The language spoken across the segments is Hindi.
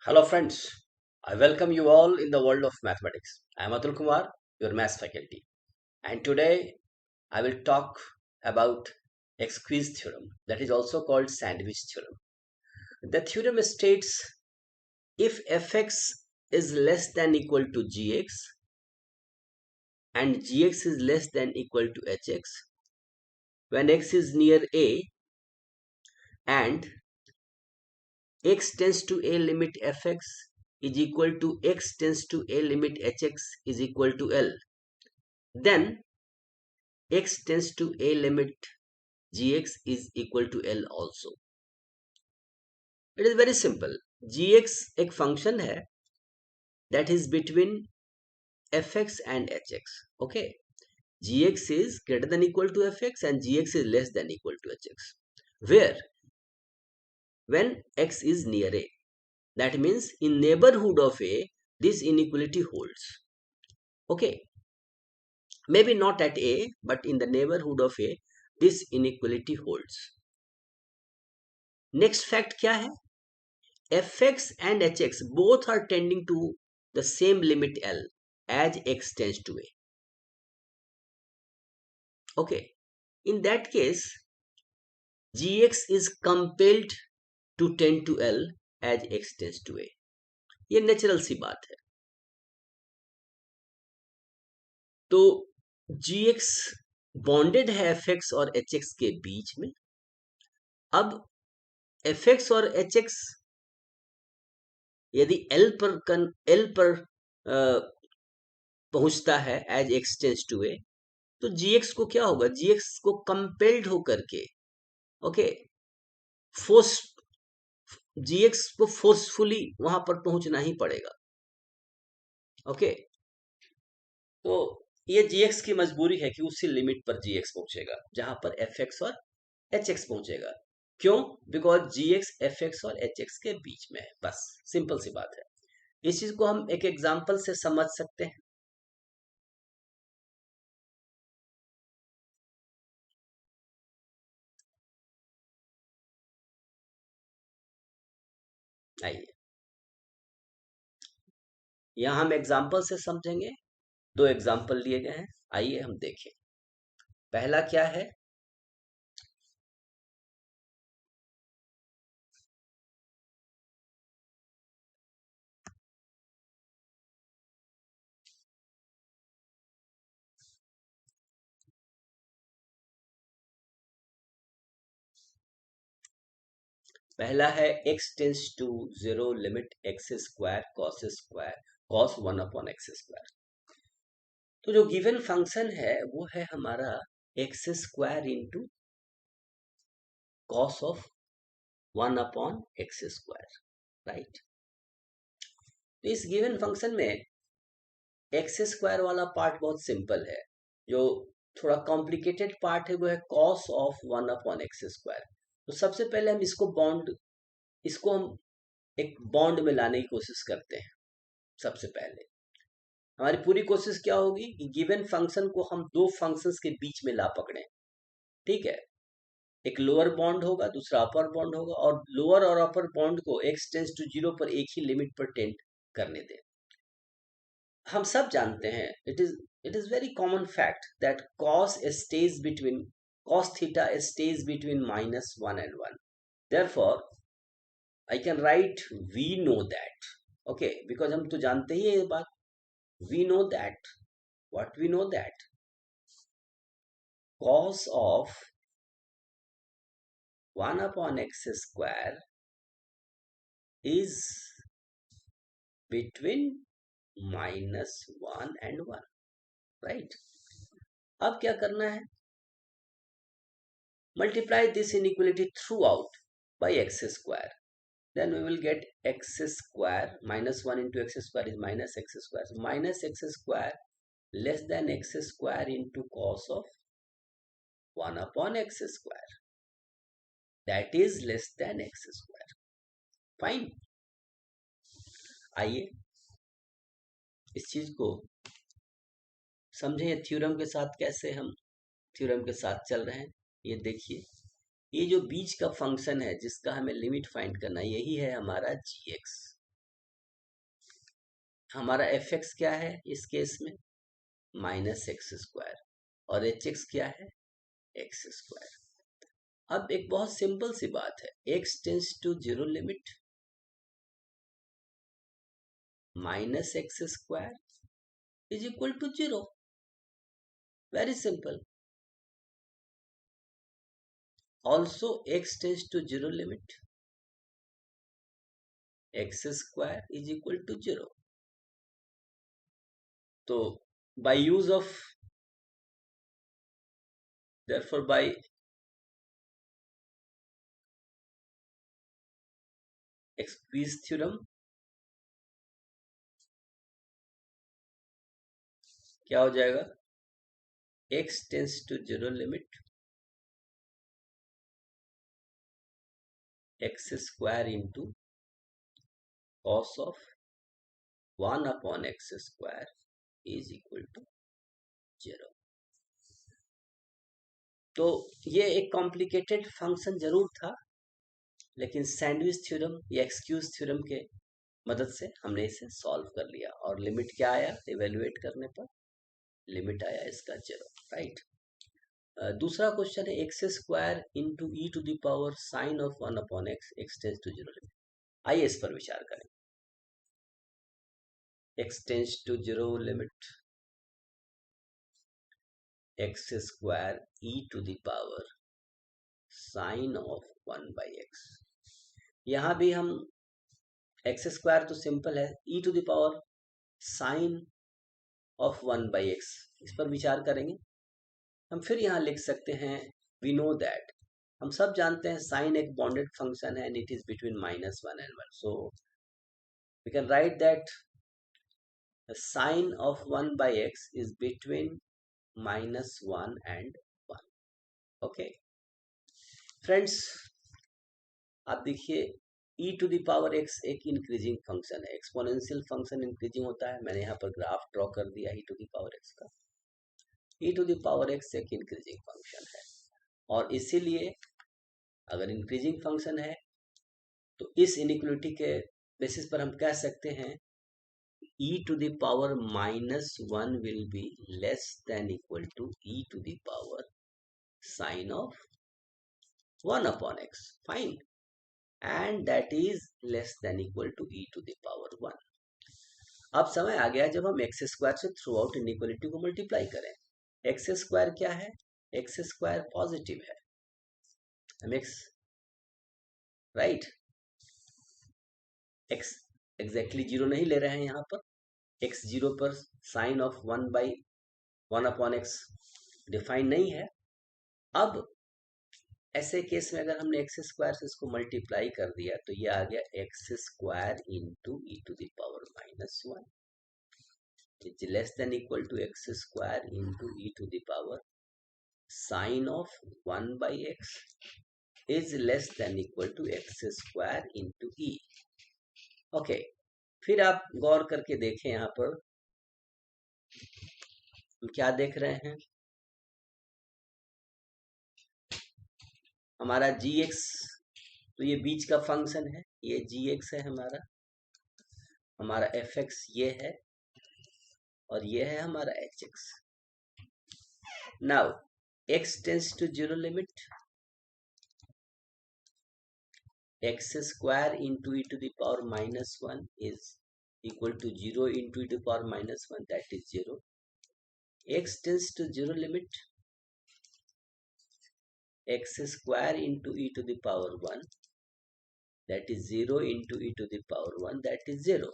Hello friends, I welcome you all in the world of mathematics. I am Atul Kumar, your maths faculty, and today I will talk about X-squeeze theorem, that is also called sandwich theorem. The theorem states if fx is less than equal to gx and gx is less than equal to hx when x is near a and x tends to a limit fx is equal to x tends to a limit hx is equal to L, then x tends to a limit gx is equal to L also. It is very simple. Gx एक function है that is between fx and hx. Okay, gx is greater than equal to fx and gx is less than equal to hx. Where when x is near a, that means in neighborhood of a, this inequality holds. Okay, maybe not at a, but in the neighborhood of a, this inequality holds. Next fact क्या है? fx and hx both are tending to the same limit L as x tends to a. Okay, in that case, gx is compelled to tend to L as x tends to a. ये नेचुरल सी बात है. तो gx बॉन्डेड है fx और hx के बीच में. अब fx और hx यदि L पर पहुंचता है एज x टेंस टू ए, तो gx को क्या होगा? gx को कंपेल्ड होकर के, ओके, फोर्स, gx को फोर्सफुली वहां पर पहुंचना ही पड़ेगा. ओके, तो ये gx की मजबूरी है कि उसी लिमिट पर gx पहुंचेगा जहां पर fx और hx पहुंचेगा. क्यों? बिकॉज gx fx और hx के बीच में है. बस सिंपल सी बात है. इस चीज को हम एक एग्जांपल से समझ सकते हैं. आइए, यहां हम एग्जांपल से समझेंगे. दो एग्जांपल लिए गए हैं, आइए हम देखें. पहला क्या है? पहला है x tends to 0 limit x square cos 1 upon x square. तो जो गिवन फंक्शन है वो है हमारा x square into cos of 1 upon x square, right. तो इस गिवन फंक्शन में एक्स स्क्वायर वाला पार्ट बहुत सिंपल है. जो थोड़ा कॉम्प्लिकेटेड पार्ट है वो है cos of 1 upon x square. तो सबसे पहले हम इसको हम एक बॉन्ड में लाने की कोशिश करते हैं. सबसे पहले हमारी पूरी कोशिश क्या होगी कि गिवन फंक्शन को हम दो फंक्शंस के बीच में ला पकड़े. ठीक है, एक लोअर बॉन्ड होगा, दूसरा अपर बॉन्ड होगा, और लोअर और अपर बॉन्ड को x टेंस टू 0 पर एक ही लिमिट पर टेंड करने दें. हम सब जानते हैं, it is very common fact that cos theta stays between -1 and 1. Therefore I can write we know that. Okay, because हम तो जानते ही है ये बात. We know that, what we know that cos of 1 upon x square is between -1 and 1, right. अब क्या करना है? Multiply this inequality throughout by x square. Then we will get x square minus 1 into x square is minus x square. So minus x square less than x square into cos of 1 upon x square. That is less than x square. Fine. आइए इस चीज को समझें थ्योरम के साथ, कैसे हम थ्योरम के साथ चल रहे हैं. ये देखिए, ये जो बीच का फंक्शन है जिसका हमें लिमिट फाइंड करना है, यही है हमारा gx. हमारा एफ एक्स क्या है इस केस में, माइनस एक्स स्क्वायर, और एच एक्स क्या है, एक्स स्क्वायर। अब एक बहुत सिंपल सी बात है, x tends to zero limit minus x square is equal to zero, very simple. Also x tends to zero limit x square is equal to zero. तो by use of, therefore by squeeze theorem क्या हो जाएगा, x tends to zero limit x square into cos of 1/x square is equal to zero. तो ये एक कॉम्प्लिकेटेड फंक्शन जरूर था, लेकिन सैंडविच थ्योरम या एक्सक्यूज थ्योरम के मदद से हमने इसे सॉल्व कर लिया, और लिमिट क्या आया, इवेल्युएट करने पर लिमिट आया इसका जीरो, राइट। दूसरा क्वेश्चन है x square into e to the power sine of 1/x x tends to zero limit. आइए इस पर विचार करें। X tends to zero limit x square e to the power sine of 1/x। यहां भी हम एक्स स्क्वायर तो सिंपल है, e to the power sine of 1/x इस पर विचार करेंगे। हम फिर यहाँ लिख सकते हैं, वी नो दैट, हम सब जानते हैं साइन एक बॉन्डेड फंक्शन है and it is between -1 and 1, so we can write that the sine of 1/x is between -1 and 1। okay friends, आप देखिए e to the power x एक इंक्रीजिंग फंक्शन है, एक्सपोनेंशियल फंक्शन इंक्रीजिंग होता है। मैंने यहाँ पर ग्राफ ड्रॉ कर दिया e to the power x का। e to the power x एक इंक्रीजिंग फंक्शन है, और इसीलिए अगर इंक्रीजिंग फंक्शन है तो इस इनइक्वालिटी के बेसिस पर हम कह सकते हैं e to the power -1 will be less than equal to e to the power sine of 1/x, fine, and that is less than equal to e to the power 1। अब समय आ गया जब हम एक्स स्क्वायर से थ्रू आउट इनइक्वालिटी को मल्टीप्लाई करें। एक्स स्क्वायर क्या है, एक्स स्क्वायर पॉजिटिव है, हम x, right, x exactly zero नहीं ले रहे हैं यहाँ पर, एक्स जीरो पर साइन ऑफ 1/1/x डिफाइन नहीं है। अब ऐसे केस में अगर हमने एक्स स्क्वायर से इसको मल्टीप्लाई कर दिया तो ये आ गया x square into e to the power -1 is less than equal to x square into e to the power sine of 1/x is less than equal to x square into e. Okay, फिर आप गौर करके देखें, यहाँ पर हम क्या देख रहे हैं, हमारा gx, तो ये बीच का फंक्शन है, ये gx है हमारा fx ये है, और ये है हमारा hx। Now x tends to zero limit x square into e to the power -1 is equal to 0 into e to power -1, that is 0। x tends to zero limit x square into e to the power 1 that is 0 into e to the power 1, that is 0।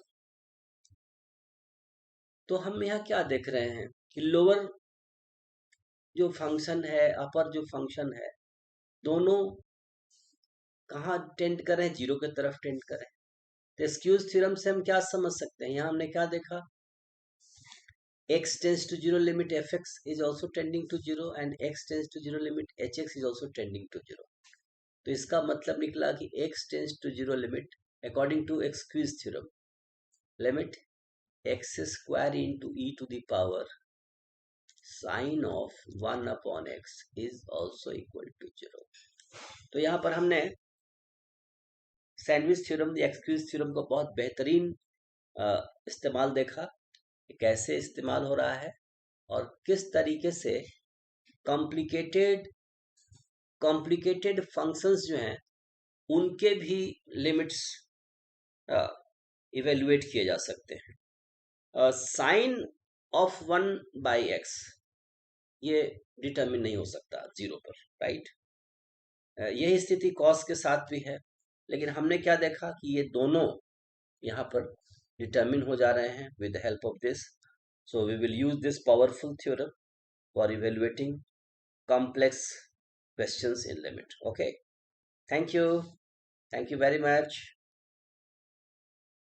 तो हम यहाँ क्या देख रहे हैं कि लोअर जो फंक्शन है, अपर जो फंक्शन है, दोनों कहाँ टेंड करें, जीरो की तरफ टेंड करें। तो एक्सक्यूज थ्योरम से हम क्या समझ सकते हैं, यहाँ हमने क्या देखा, x tends to zero limit fx is also tending to 0 and x tends to zero limit hx is also tending to 0। तो इसका मतलब निकला कि x tends to zero limit according to squeeze theorem limit x square into e to the power sine of 1/x is also equal to 0। तो यहाँ पर हमने सैंडविच थ्योरम या एक्सक्यूज थ्योरम को बहुत बेहतरीन इस्तेमाल देखा कि कैसे इस्तेमाल हो रहा है और किस तरीके से कॉम्प्लिकेटेड कॉम्प्लिकेटेड फंक्शंस जो हैं उनके भी लिमिट्स इवेल्युएट किए जा सकते हैं। साइन ऑफ 1/x ये डिटरमिन नहीं हो सकता जीरो पर, राइट। यही स्थिति कॉस के साथ भी है, लेकिन हमने क्या देखा कि ये दोनों यहाँ पर डिटरमिन हो जा रहे हैं with the help of this. So we will use this powerful theorem for evaluating complex questions in limit. Okay. Thank you. Thank you very much.